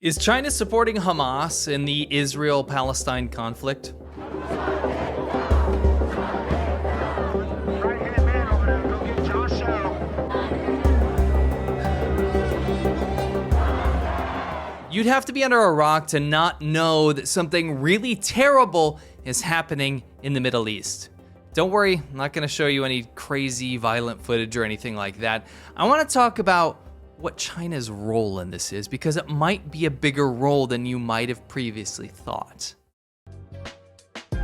Is China supporting Hamas in the Israel-Palestine conflict? Right-hand man over there, go get Josh out. You'd have to be under a rock to not know that something really terrible is happening in the Middle East. Don't worry, I'm not going to show you any crazy violent footage or anything like that. I want to talk about what China's role in this is, because it might be a bigger role than you might have previously thought. A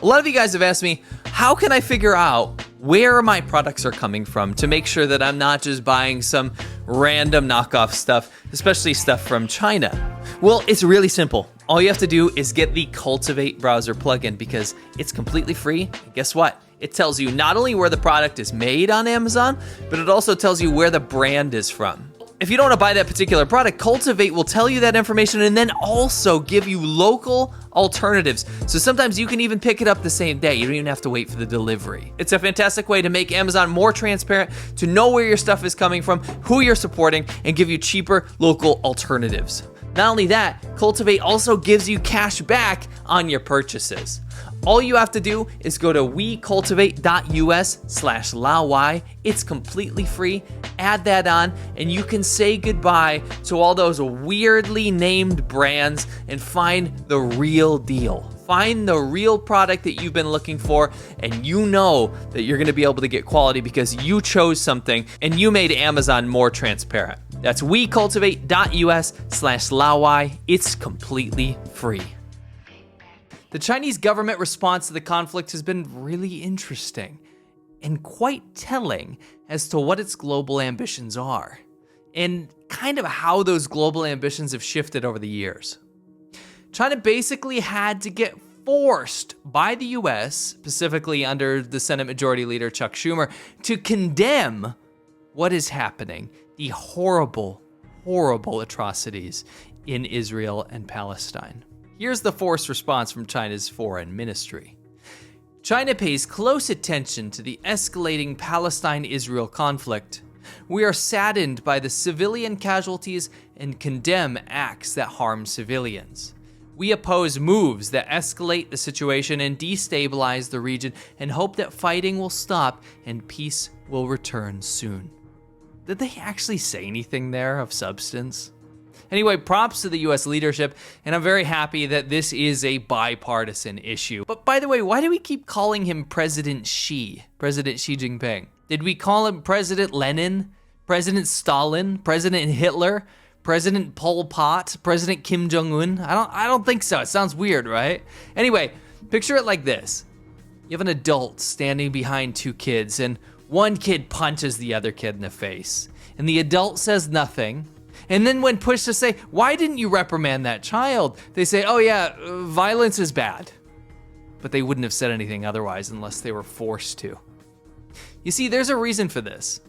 lot of you guys have asked me, how can I figure out where my products are coming from to make sure that I'm not just buying some random knockoff stuff, especially stuff from China? Well, it's really simple. All you have to do is get the Cultivate browser plugin because it's completely free. And guess what? It tells you not only where the product is made on Amazon, but it also tells you where the brand is from. If you don't want to buy that particular product, Cultivate will tell you that information and then also give you local alternatives. So sometimes you can even pick it up the same day. You don't even have to wait for the delivery. It's a fantastic way to make Amazon more transparent, to know where your stuff is coming from, who you're supporting, and give you cheaper local alternatives. Not only that, Cultivate also gives you cash back on your purchases. All you have to do is go to wecultivate.us/Laowai. It's completely free. Add that on, and you can say goodbye to all those weirdly named brands and find the real deal. Find the real product that you've been looking for, and you know that you're going to be able to get quality because you chose something and you made Amazon more transparent. That's wecultivate.us/Laowai. It's completely free. The Chinese government response to the conflict has been really interesting and quite telling as to what its global ambitions are and kind of how those global ambitions have shifted over the years. China basically had to get forced by the US, specifically under the Senate Majority Leader Chuck Schumer, to condemn what is happening, the horrible, horrible atrocities in Israel and Palestine. Here's the forced response from China's foreign ministry. China pays close attention to the escalating Palestine-Israel conflict. We are saddened by the civilian casualties and condemn acts that harm civilians. We oppose moves that escalate the situation and destabilize the region and hope that fighting will stop and peace will return soon. Did they actually say anything there of substance? Anyway, props to the US leadership, and I'm very happy that this is a bipartisan issue. But by the way, why do we keep calling him President Xi Jinping? Did we call him President Lenin, President Stalin, President Hitler, President Pol Pot, President Kim Jong-un? I don't think so. It sounds weird, right? Anyway, picture it like this. You have an adult standing behind two kids, and one kid punches the other kid in the face, and the adult says nothing. And then when pushed to say, why didn't you reprimand that child? They say, oh yeah, violence is bad. But they wouldn't have said anything otherwise unless they were forced to. You see, there's a reason for this.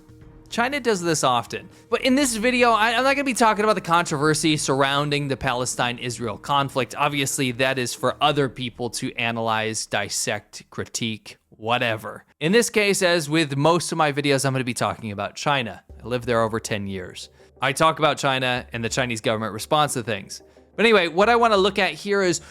China does this often. But in this video, I'm not gonna be talking about the controversy surrounding the Palestine-Israel conflict. Obviously, that is for other people to analyze, dissect, critique, whatever. In this case, as with most of my videos, I'm gonna be talking about China. I lived there over 10 years. I talk about China and the Chinese government response to things. But anyway, what I wanna look at here is,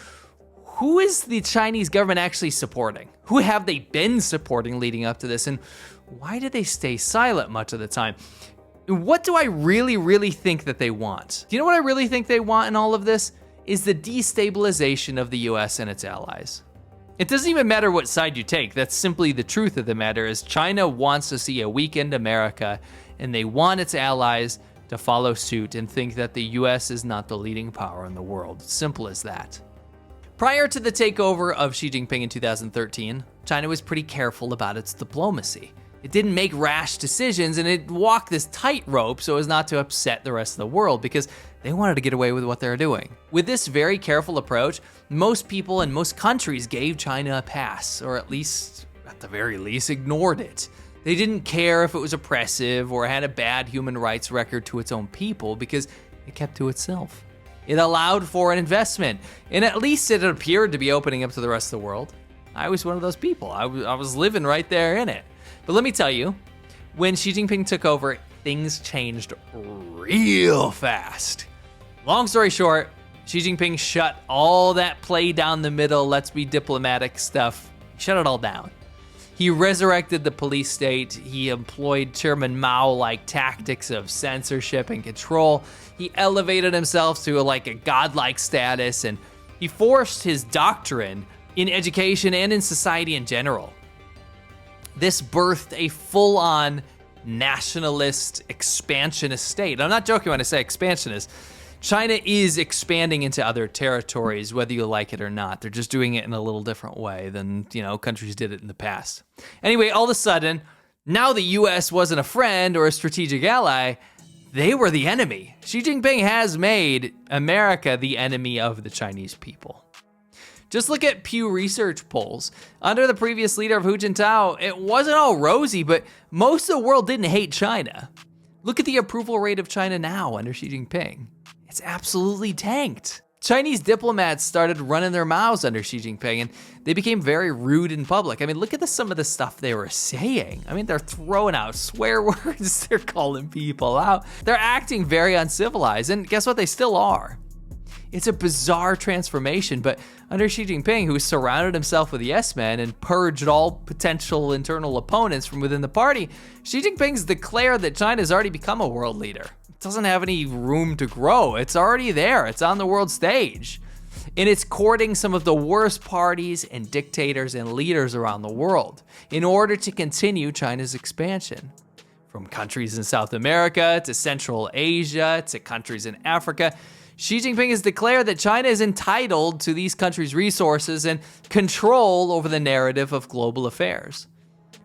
who is the Chinese government actually supporting? Who have they been supporting leading up to this? And why do they stay silent much of the time? What do I really think that they want? Do you know what I really think they want in all of this? Is the destabilization of the US and its allies. It doesn't even matter what side you take. That's simply the truth of the matter, is China wants to see a weakened America, and they want its allies to follow suit and think that the US is not the leading power in the world. Simple as that. Prior to the takeover of Xi Jinping in 2013, China was pretty careful about its diplomacy. It didn't make rash decisions, and it walked this tightrope so as not to upset the rest of the world because they wanted to get away with what they were doing. With this very careful approach, most people and most countries gave China a pass, or at the very least, ignored it. They didn't care if it was oppressive or had a bad human rights record to its own people because it kept to itself. It allowed for an investment, and at least it appeared to be opening up to the rest of the world. I was one of those people. I was living right there in it. But let me tell you, when Xi Jinping took over, things changed real fast. Long story short, Xi Jinping shut all that play down the middle, let's be diplomatic stuff, shut it all down. He resurrected the police state. He employed Chairman Mao-like tactics of censorship and control. He elevated himself to a godlike status, and he forced his doctrine in education and in society in general. This birthed a full-on nationalist, expansionist state. I'm not joking when I say expansionist. China is expanding into other territories, whether you like it or not. They're just doing it in a little different way than, countries did it in the past. Anyway, all of a sudden, now the US wasn't a friend or a strategic ally, they were the enemy. Xi Jinping has made America the enemy of the Chinese people. Just look at Pew Research polls. Under the previous leader of Hu Jintao, it wasn't all rosy, but most of the world didn't hate China. Look at the approval rate of China now under Xi Jinping. It's absolutely tanked. Chinese diplomats started running their mouths under Xi Jinping, and they became very rude in public. Look at some of the stuff they were saying. They're throwing out swear words. They're calling people out. They're acting very uncivilized, and guess what? They still are. It's a bizarre transformation, but under Xi Jinping, who surrounded himself with yes-men and purged all potential internal opponents from within the party, Xi Jinping's declared that China's already become a world leader. It doesn't have any room to grow. It's already there. It's on the world stage. And it's courting some of the worst parties and dictators and leaders around the world in order to continue China's expansion. From countries in South America to Central Asia to countries in Africa, Xi Jinping has declared that China is entitled to these countries' resources and control over the narrative of global affairs.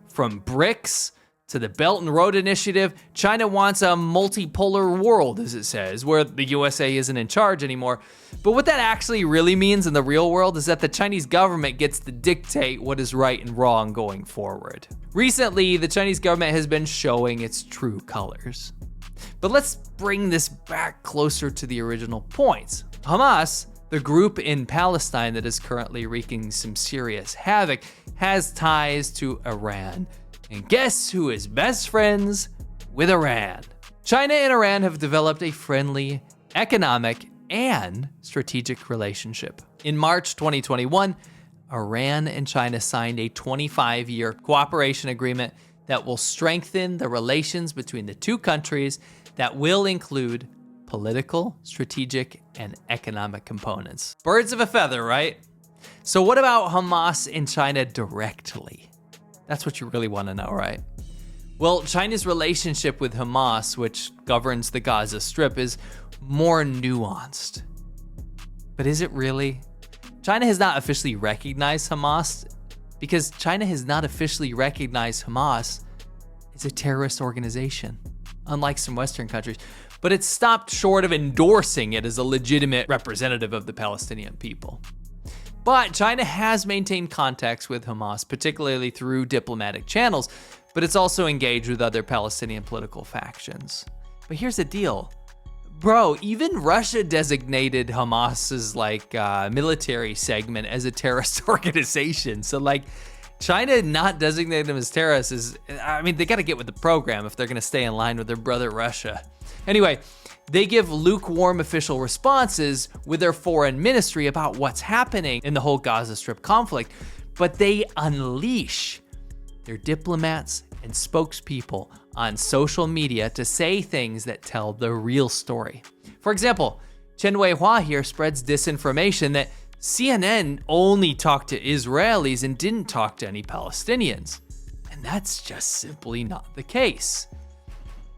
From BRICS to the Belt and Road Initiative, China wants a multipolar world, as it says, where the USA isn't in charge anymore. But what that actually really means in the real world is that the Chinese government gets to dictate what is right and wrong going forward. Recently, the Chinese government has been showing its true colors. But let's bring this back closer to the original points. Hamas, the group in Palestine that is currently wreaking some serious havoc, has ties to Iran. And guess who is best friends with Iran? China and Iran have developed a friendly, economic, and strategic relationship. In March 2021, Iran and China signed a 25-year cooperation agreement that will strengthen the relations between the two countries, that will include political, strategic, and economic components. Birds of a feather, right? So what about Hamas and China directly? That's what you really want to know, right? Well, China's relationship with Hamas, which governs the Gaza Strip, is more nuanced. But is it really? China has not officially recognized Hamas because China has not officially recognized Hamas as a terrorist organization, unlike some Western countries. But it's stopped short of endorsing it as a legitimate representative of the Palestinian people. But China has maintained contacts with Hamas, particularly through diplomatic channels, but it's also engaged with other Palestinian political factions. But here's the deal. Bro, even Russia designated Hamas's military segment as a terrorist organization. So China not designating them as terrorists is, they gotta get with the program if they're gonna stay in line with their brother Russia. Anyway, they give lukewarm official responses with their foreign ministry about what's happening in the whole Gaza Strip conflict, but they unleash their diplomats and spokespeople on social media to say things that tell the real story. For example, Chen Weihua here spreads disinformation that CNN only talked to Israelis and didn't talk to any Palestinians. And that's just simply not the case.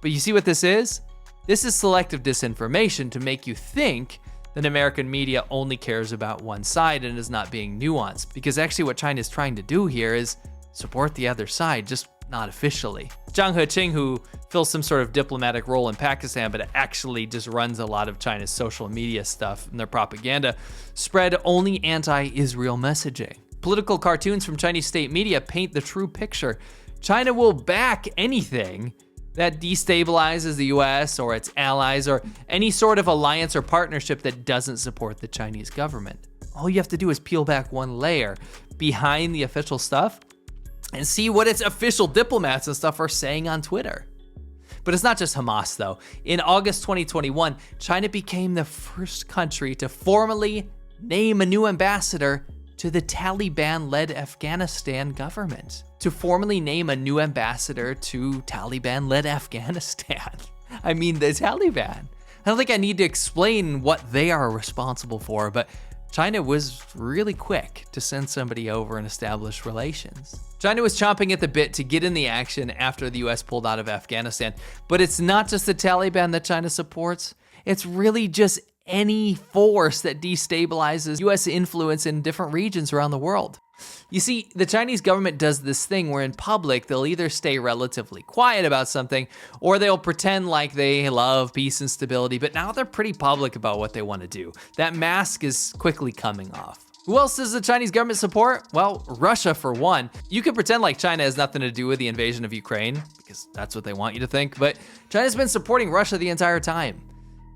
But you see what this is? This is selective disinformation to make you think that American media only cares about one side and is not being nuanced. Because actually what China is trying to do here is support the other side, just not officially. Zhang Heqing, who fills some sort of diplomatic role in Pakistan, but actually just runs a lot of China's social media stuff and their propaganda, spread only anti-Israel messaging. Political cartoons from Chinese state media paint the true picture. China will back anything that destabilizes the US or its allies or any sort of alliance or partnership that doesn't support the Chinese government. All you have to do is peel back one layer behind the official stuff and see what its official diplomats and stuff are saying on Twitter. But it's not just Hamas, though. In August 2021, China became the first country to formally name a new ambassador to the Taliban-led Afghanistan government. To formally name a new ambassador to Taliban-led Afghanistan. I mean, the Taliban. I don't think I need to explain what they are responsible for, but China was really quick to send somebody over and establish relations. China was chomping at the bit to get in the action after the US pulled out of Afghanistan, but it's not just the Taliban that China supports. It's really just any force that destabilizes US influence in different regions around the world. You see, the Chinese government does this thing where in public, they'll either stay relatively quiet about something, or they'll pretend like they love peace and stability, but now they're pretty public about what they want to do. That mask is quickly coming off. Who else does the Chinese government support? Well, Russia for one. You can pretend like China has nothing to do with the invasion of Ukraine, because that's what they want you to think, but China's been supporting Russia the entire time.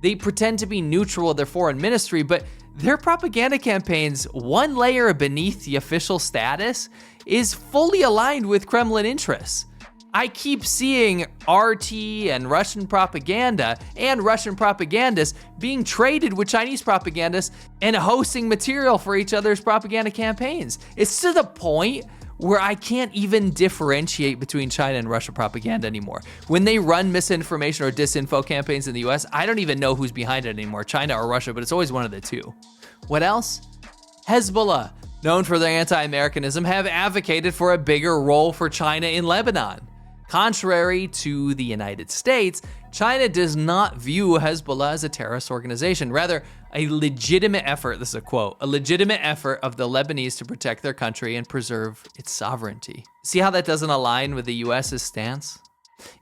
They pretend to be neutral with their foreign ministry, but their propaganda campaigns, one layer beneath the official status, is fully aligned with Kremlin interests. I keep seeing RT and Russian propaganda and Russian propagandists being traded with Chinese propagandists and hosting material for each other's propaganda campaigns. It's to the point where I can't even differentiate between China and Russia propaganda anymore. When they run misinformation or disinfo campaigns in the US, I don't even know who's behind it anymore, China or Russia, but it's always one of the two. What else? Hezbollah, known for their anti-Americanism, have advocated for a bigger role for China in Lebanon. Contrary to the United States, China does not view Hezbollah as a terrorist organization, rather a legitimate effort, this is a quote, a legitimate effort of the Lebanese to protect their country and preserve its sovereignty. See how that doesn't align with the US's stance?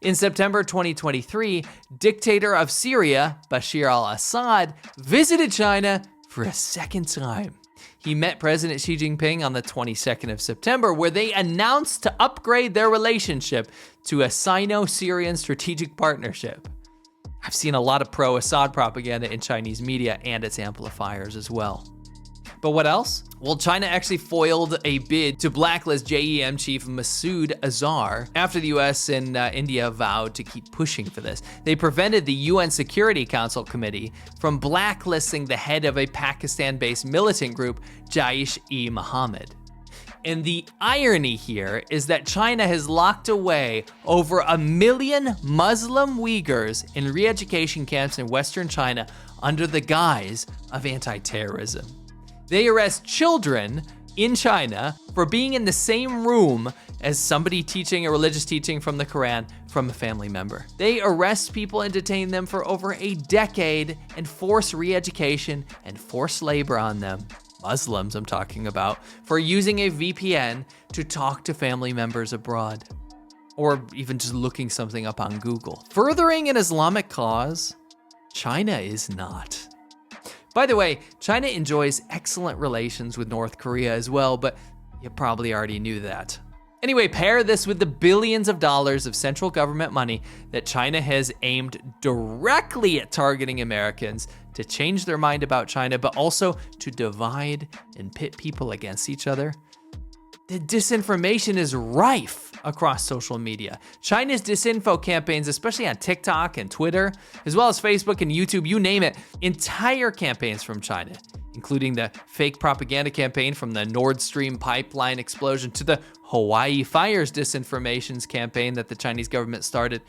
In September 2023, dictator of Syria, Bashar al-Assad, visited China for a second time. He met President Xi Jinping on the 22nd of September, where they announced to upgrade their relationship to a Sino-Syrian strategic partnership. I've seen a lot of pro-Assad propaganda in Chinese media and its amplifiers as well. But what else? Well, China actually foiled a bid to blacklist JEM chief Masood Azhar after the US and India vowed to keep pushing for this. They prevented the UN Security Council Committee from blacklisting the head of a Pakistan-based militant group, Jaish-e-Mohammed. And the irony here is that China has locked away over 1 million Muslim Uyghurs in re-education camps in Western China under the guise of anti-terrorism. They arrest children in China for being in the same room as somebody teaching a religious teaching from the Quran from a family member. They arrest people and detain them for over a decade and force re-education and forced labor on them. Muslims, I'm talking about, for using a VPN to talk to family members abroad, or even just looking something up on Google. Furthering an Islamic cause? China is not. By the way, China enjoys excellent relations with North Korea as well, but you probably already knew that. Anyway, pair this with the billions of dollars of central government money that China has aimed directly at targeting Americans to change their mind about China, but also to divide and pit people against each other. The disinformation is rife across social media. China's disinfo campaigns, especially on TikTok and Twitter, as well as Facebook and YouTube, you name it, entire campaigns from China, including the fake propaganda campaign from the Nord Stream pipeline explosion to the Hawaii fires disinformations campaign that the Chinese government started.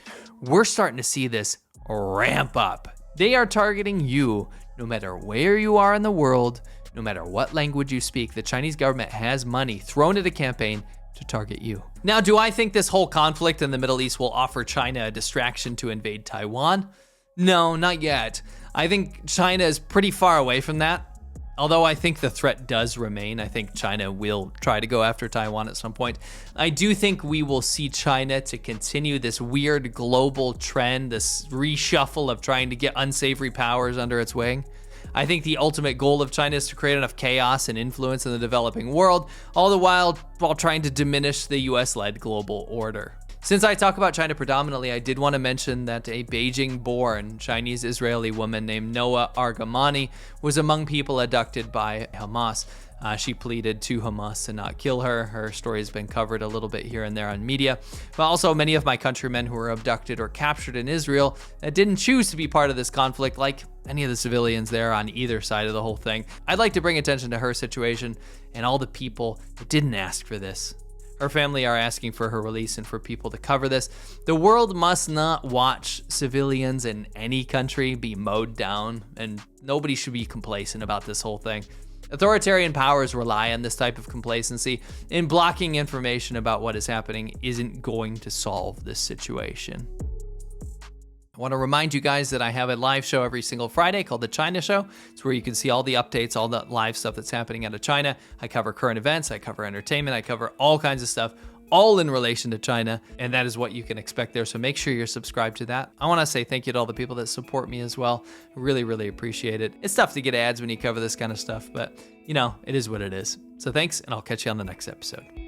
We're starting to see this ramp up. They are targeting you no matter where you are in the world, no matter what language you speak. The Chinese government has money thrown at a campaign to target you. Now, do I think this whole conflict in the Middle East will offer China a distraction to invade Taiwan? No, not yet. I think China is pretty far away from that. Although I think the threat does remain. I think China will try to go after Taiwan at some point. I do think we will see China to continue this weird global trend, this reshuffle of trying to get unsavory powers under its wing. I think the ultimate goal of China is to create enough chaos and influence in the developing world, all the while trying to diminish the US-led global order. Since I talk about China predominantly, I did want to mention that a Beijing-born Chinese-Israeli woman named Noa Argamani was among people abducted by Hamas. She pleaded to Hamas to not kill her. Her story has been covered a little bit here and there on media. But also many of my countrymen who were abducted or captured in Israel that didn't choose to be part of this conflict, like any of the civilians there on either side of the whole thing. I'd like to bring attention to her situation and all the people that didn't ask for this. Her family are asking for her release and for people to cover this. The world must not watch civilians in any country be mowed down, and nobody should be complacent about this whole thing. Authoritarian powers rely on this type of complacency, and blocking information about what is happening isn't going to solve this situation. I want to remind you guys that I have a live show every single Friday called The China Show. It's where you can see all the updates, all the live stuff that's happening out of China. I cover current events, I cover entertainment, I cover all kinds of stuff, all in relation to China, and that is what you can expect there. So make sure you're subscribed to that. I want to say thank you to all the people that support me as well. Really, really appreciate it. It's tough to get ads when you cover this kind of stuff, but you know, it is what it is. So thanks, and I'll catch you on the next episode.